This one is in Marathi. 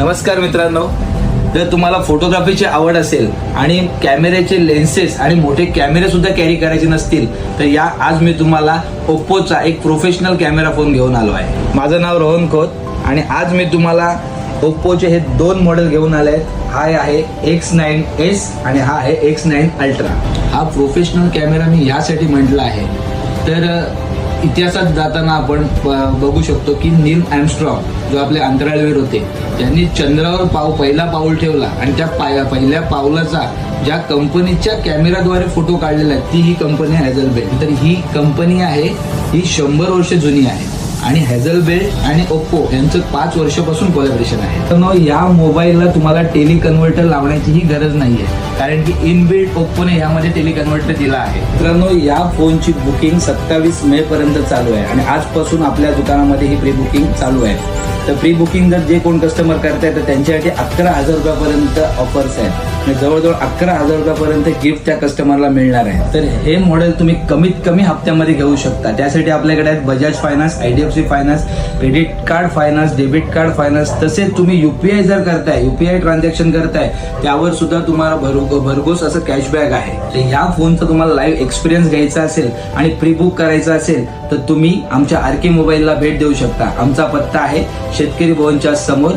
नमस्कार मित्रांनो, जर तुम्हाला फोटोग्राफीची आवड असेल आणि कॅमेऱ्याचे लेन्सेस आणि मोठे कॅमेरे सुद्धा कॅरी करायचे नसतील तर आज मी तुम्हाला ओप्पोचा एक प्रोफेशनल कॅमेरा फोन घेऊन आलो आहे. माझं नाव रोहन खोत आणि आज मी तुम्हाला ओप्पोचे हे दोन मॉडेल घेऊन आले आहेत. हा आहे X9s आणि हा आहे X9 अल्ट्रा. हा प्रोफेशनल कॅमेरा मी यासाठी म्हटलं आहे तर इतिहासात जाताना आपण बघू शकतो की नील आर्मस्ट्रॉंग जो आपले अंतराळवीर होते त्यांनी चंद्रावर पहिला पाऊल ठेवला आणि त्या पहिल्या पाऊलाचा ज्या कंपनीच्या कॅमेराद्वारे फोटो काढलेला आहे ती ही कंपनी आहे हॅझलबेल्ट. तर ही कंपनी आहे ही 100 वर्ष जुनी आहे आणि हॅझलबेल्ट आणि ओप्पो यांचं 5 वर्षापासून कोलॅबोरेशन आहे. तर या मोबाईलला तुम्हाला टेली कन्व्हर्टर लावण्याचीही गरज नाहीये कारण की इनबिल्ट ओप्पोने यामध्ये टेली कन्व्हर्टर दिला आहे. मित्रांनो, या फोनची बुकिंग 27 मे पर्यंत चालू आहे आणि आजपासून आपल्या दुकानामध्ये ही प्री बुकिंग चालू आहे. तर प्री बुकिंग जर जे कोण कस्टमर करतायत तर त्यांच्यासाठी 11,000 रुपयापर्यंत ऑफर्स आहेत. जवळजवळ 11,000 रुपयापर्यंत गिफ्ट त्या कस्टमरला मिळणार आहे. तर हे मॉडेल तुम्ही कमीत कमी हप्त्यामध्ये घेऊ शकता. त्यासाठी आपल्याकडे आहेत Bajaj finance, IDFC finance, credit card finance, debit card finance. तसेच तुम्ही UPI जर करताय, UPI ट्रान्झॅक्शन करताय त्यावर सुद्धा तुम्हाला भरघोस असं कॅशबॅक आहे. तर ह्या फोनचा तुम्हाला लाईव्ह एक्सपिरियन्स घ्यायचा असेल आणि प्री बुक करायचा असेल तर तुम्ही आमच्या RK मोबाईलला भेट देऊ शकता. आमचा पत्ता आहे शेतकरी भवनच्या समोर.